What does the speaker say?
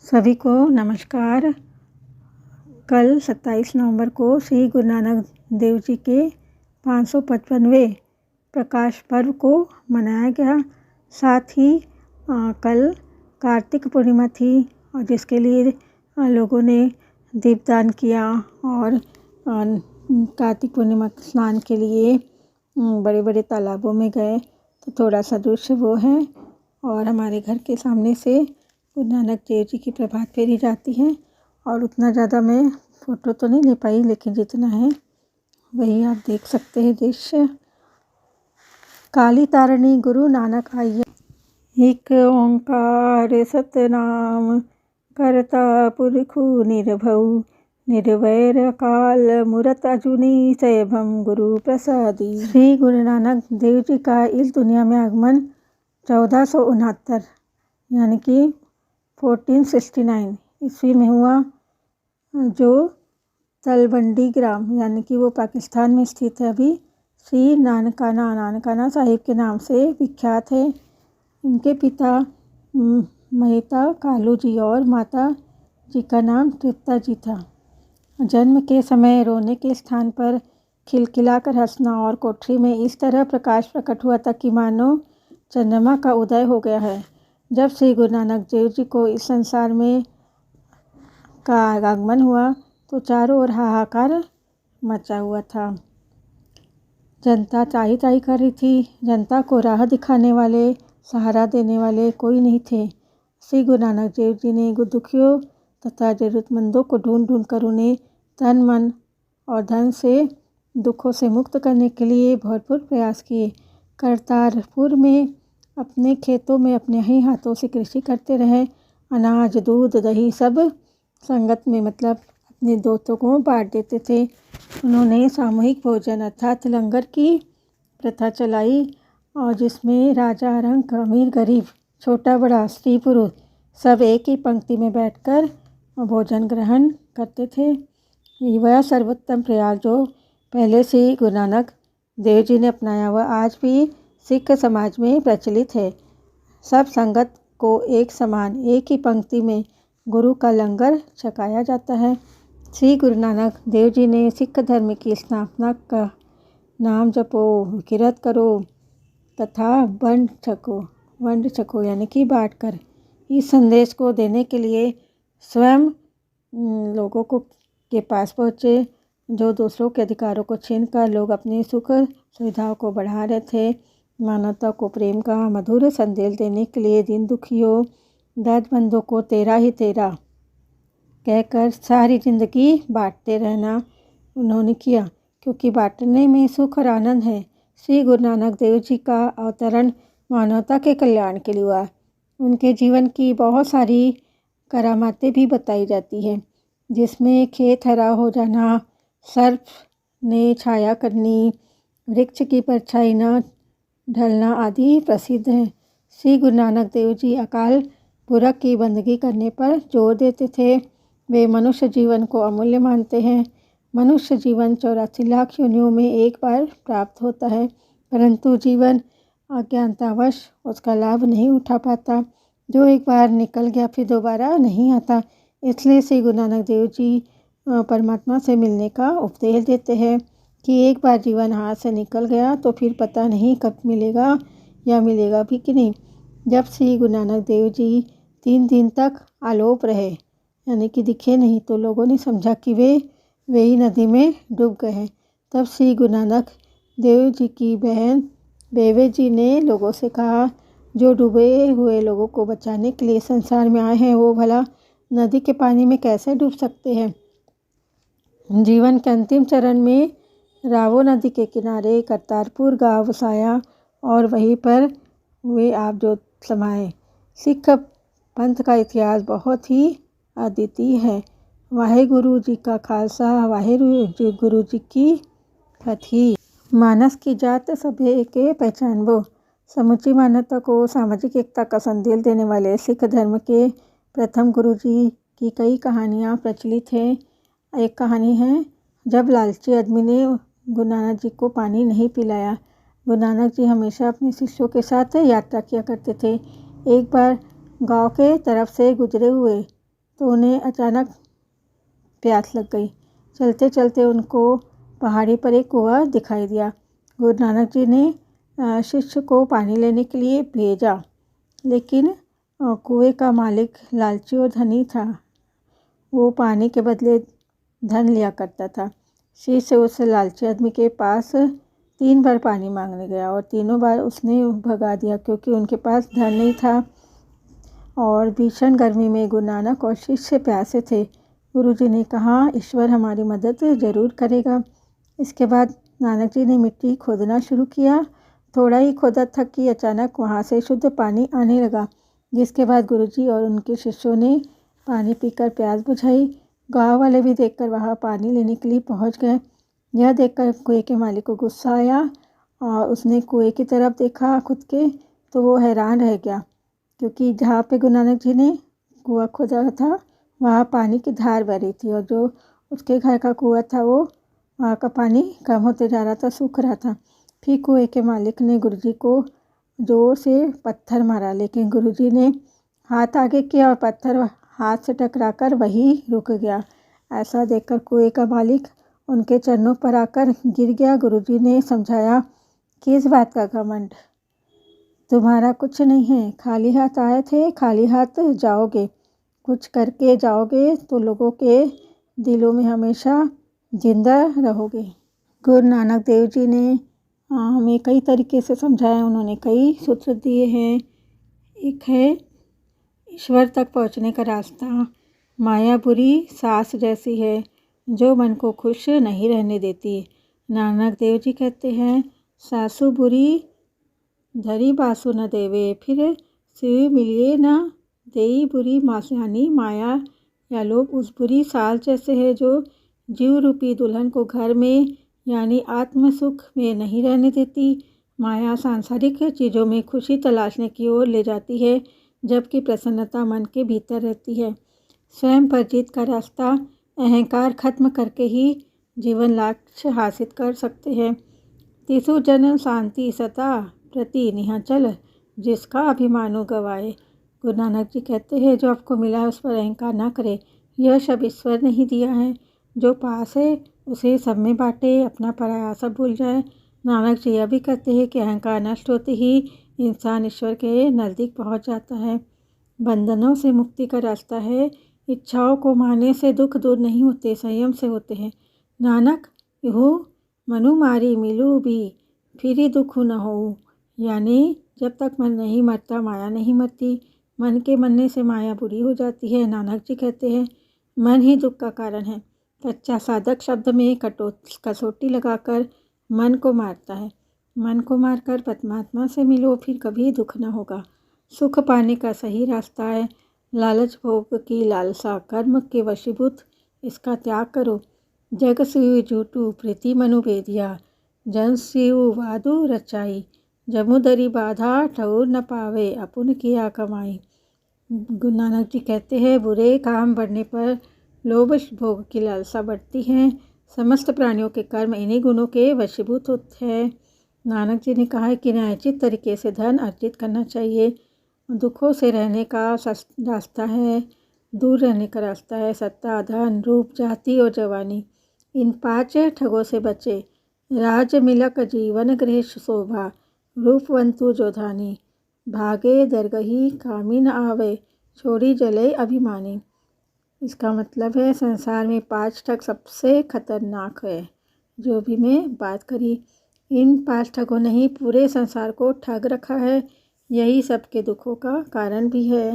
सभी को नमस्कार। कल 27 नवंबर को श्री गुरु नानक देव जी के 555वें प्रकाश पर्व को मनाया गया। साथ ही कल कार्तिक पूर्णिमा थी और जिसके लिए लोगों ने दीपदान किया और कार्तिक पूर्णिमा स्नान के लिए बड़े बड़े तालाबों में गए। तो थोड़ा सा दृश्य वो है और हमारे घर के सामने से गुरु नानक देव जी की प्रभात फेरी जाती है और उतना ज़्यादा मैं फ़ोटो तो नहीं ले पाई, लेकिन जितना है वही आप देख सकते हैं दृश्य। काली तारणी गुरु नानक आइए, एक ओंकार सतनाम, करता पुरखु निर्भउ, निर्वैर अकाल मूरत अजूनी सैभम गुरु प्रसादी। श्री गुरु नानक देव जी का इस दुनिया में आगमन 1469 यानी कि 1469 ईस्वी में हुआ, जो तलवंडी ग्राम यानी कि वो पाकिस्तान में स्थित है अभी, श्री नानकाना साहिब के नाम से विख्यात है। इनके पिता मेहता कालू जी और माता जी का नाम तृप्ता जी था। जन्म के समय रोने के स्थान पर खिलखिलाकर हंसना और कोठरी में इस तरह प्रकाश प्रकट हुआ था कि मानो चंद्रमा का उदय हो गया है। जब श्री गुरु नानक देव जी को इस संसार में का आगमन हुआ तो चारों ओर हाहाकार मचा हुआ था। जनता चाही चाही कर रही थी। जनता को राह दिखाने वाले, सहारा देने वाले कोई नहीं थे। श्री गुरु नानक देव जी ने दुखियों तथा जरूरतमंदों को ढूंढ ढूंढ कर उन्हें तन मन और धन से दुखों से मुक्त करने के लिए भरपूर प्रयास किए। करतारपुर में अपने खेतों में अपने ही हाथों से कृषि करते रहे। अनाज, दूध, दही सब संगत में मतलब अपने दोस्तों को बांट देते थे। उन्होंने सामूहिक भोजन अर्थात लंगर की प्रथा चलाई और जिसमें राजा, रंक, अमीर, गरीब, छोटा बड़ा, स्त्री पुरुष सब एक ही पंक्ति में बैठकर भोजन ग्रहण करते थे। वह सर्वोत्तम प्रयास जो पहले से ही गुरु नानक देव जी ने अपनाया वह आज भी सिख समाज में प्रचलित है। सब संगत को एक समान एक ही पंक्ति में गुरु का लंगर छकाया जाता है। श्री गुरु नानक देव जी ने सिख धर्म की स्थापना का नाम जपो, किरत करो तथा वंड छको यानी कि बांट कर, इस संदेश को देने के लिए स्वयं लोगों को के पास पहुँचे। जो दूसरों के अधिकारों को छीनकर लोग अपनी सुख सुविधाओं को बढ़ा रहे थे। मानवता को प्रेम का मधुर संदेश देने के लिए दीन दुखियों, दर्दमंदों को तेरा ही तेरा कहकर सारी जिंदगी बांटते रहना उन्होंने किया, क्योंकि बांटने में सुख और आनंद है। श्री गुरु नानक देव जी का अवतरण मानवता के कल्याण के लिए हुआ। उनके जीवन की बहुत सारी करामातें भी बताई जाती हैं, जिसमें खेत हरा हो जाना, सर्प ने छाया करनी, वृक्ष की परछाई न ढलना आदि प्रसिद्ध है। श्री गुरु नानक देव जी अकाल पुरख की बंदगी करने पर जोर देते थे। वे मनुष्य जीवन को अमूल्य मानते हैं। मनुष्य जीवन 84 लाख योनियों में एक बार प्राप्त होता है, परंतु जीवन अज्ञानतावश उसका लाभ नहीं उठा पाता। जो एक बार निकल गया फिर दोबारा नहीं आता। इसलिए श्री गुरु नानक देव जी परमात्मा से मिलने का उपदेश देते हैं कि एक बार जीवन हाथ से निकल गया तो फिर पता नहीं कब मिलेगा या मिलेगा भी कि नहीं। जब श्री गुरु नानक देव जी 3 दिन तक आलोप रहे यानी कि दिखे नहीं, तो लोगों ने समझा कि वे ही नदी में डूब गए हैं। तब श्री गुरु नानक देव जी की बहन बेवे जी ने लोगों से कहा, जो डूबे हुए लोगों को बचाने के लिए संसार में आए हैं वो भला नदी के पानी में कैसे डूब सकते हैं। जीवन के अंतिम चरण में रावो नदी के किनारे करतारपुर गांव बसाया और वहीं पर वे आप जो समाये। सिख पंथ का इतिहास बहुत ही अद्वितीय है। वाहेगुरु जी का खालसा, वाहेगुरु जी की फतही। मानस की जात सभे एके पहचानबो। समूची मानवता को सामाजिक एकता का संदेश देने वाले सिख धर्म के प्रथम गुरु जी की कई कहानियाँ प्रचलित हैं। एक कहानी है, जब लालची आदमी ने गुरु नानक जी को पानी नहीं पिलाया। गुरु नानक जी हमेशा अपने शिष्यों के साथ यात्रा किया करते थे। एक बार गांव के तरफ से गुजरे हुए तो उन्हें अचानक प्यास लग गई। चलते चलते उनको पहाड़ी पर एक कुआं दिखाई दिया। गुरु नानक जी ने शिष्य को पानी लेने के लिए भेजा, लेकिन कुएं का मालिक लालची और धनी था। वो पानी के बदले धन लिया करता था। शिष्य उस लालची आदमी के पास 3 बार पानी मांगने गया और तीनों बार उसने भगा दिया, क्योंकि उनके पास धन नहीं था और भीषण गर्मी में गुरु नानक और शिष्य प्यासे थे। गुरुजी ने कहा, ईश्वर हमारी मदद ज़रूर करेगा। इसके बाद नानक जी ने मिट्टी खोदना शुरू किया। थोड़ा ही खोदा था कि अचानक वहाँ से शुद्ध पानी आने लगा, जिसके बाद गुरुजी और उनके शिष्यों ने पानी पीकर प्यास बुझाई। गांव वाले भी देखकर वहाँ पानी लेने के लिए पहुँच गए। यह देखकर कुएं के मालिक को गुस्सा आया और उसने कुएं की तरफ देखा खुद के, तो वो हैरान रह गया, क्योंकि जहाँ पे गुरु नानक जी ने कुआं खोदा था वहाँ पानी की धार बह रही थी, और जो उसके घर का कुआं था वो वहाँ का पानी कम होते जा रहा था, सूख रहा था। फिर कुएं के मालिक ने गुरुजी को जोर से पत्थर मारा, लेकिन गुरुजी ने हाथ आगे किया और पत्थर हाथ से टकराकर वहीं रुक गया। ऐसा देखकर कुएं का मालिक उनके चरणों पर आकर गिर गया। गुरुजी ने समझाया, किस बात का घमंड, तुम्हारा कुछ नहीं है। खाली हाथ आए थे, खाली हाथ जाओगे। कुछ करके जाओगे तो लोगों के दिलों में हमेशा जिंदा रहोगे। गुरु नानक देव जी ने हमें कई तरीके से समझाया। उन्होंने कई सूत्र दिए हैं। एक है ईश्वर तक पहुंचने का रास्ता। माया बुरी सांस जैसी है जो मन को खुश नहीं रहने देती। नानक देव जी कहते हैं, सासु बुरी धरी बासु न देवे, फिर शिव मिलिए न देई बुरी मायानी। माया या लोभ उस बुरी सास जैसे है जो जीव रूपी दुल्हन को घर में यानी आत्म सुख में नहीं रहने देती। माया सांसारिक चीज़ों में खुशी तलाशने की ओर ले जाती है, जबकि प्रसन्नता मन के भीतर रहती है। स्वयं पर जीत का रास्ता अहंकार खत्म करके ही जीवन लक्ष्य हासिल कर सकते हैं। तिसु जन शांति सता प्रति निहचल, जिसका अभिमानो गवाए। गुरु नानक जी कहते हैं, जो आपको मिला है उस पर अहंकार ना करे। यह सब ईश्वर ने ही दिया है। जो पास है उसे सब में बांटे, अपना पराया सब भूल जाए। नानक जी यह भी कहते हैं कि अहंकार नष्ट होते ही इंसान ईश्वर के नज़दीक पहुंच जाता है। बंधनों से मुक्ति का रास्ता है। इच्छाओं को मारने से दुख दूर नहीं होते, संयम से होते हैं। नानक इहु मनु मारी मिलू भी फिर दुख न हो, यानी जब तक मन नहीं मरता माया नहीं मरती। मन के मरने से माया बुरी हो जाती है। नानक जी कहते हैं, मन ही दुख का कारण है। सच्चा साधक शब्द में कसौटी लगाकर मन को मारता है। मन को मारकर परमात्मा से मिलो, फिर कभी दुख न होगा। सुख पाने का सही रास्ता है लालच भोग की लालसा, कर्म के वशीभूत इसका त्याग करो। जग शिव झूठू प्रीति मनु भेदिया, जन शिव वादु रचाई। जमुदरी बाधा ठौर न पावे, अपुन किया कमाई। गुरु नानक जी कहते हैं, बुरे काम बढ़ने पर लोभ भोग की लालसा बढ़ती है। समस्त प्राणियों के कर्म इन्हीं गुणों के वशीभूत होते हैं। नानक जी ने कहा है कि न्यायोचित तरीके से धन अर्जित करना चाहिए। दुखों से रहने का रास्ता है, दूर रहने का रास्ता है सत्ता, धन, रूप, जाति और जवानी। इन 5 ठगों से बचे। राज मिलक जीवन गृह शोभा, रूपवंतु जो धानी। भागे दरगही कामी न आवे, छोड़ी जले अभिमानी। इसका मतलब है संसार में 5 ठग सबसे खतरनाक है, जो भी मैं बात करी। इन 5 ठगों ने ही पूरे संसार को ठग रखा है। यही सबके दुखों का कारण भी है।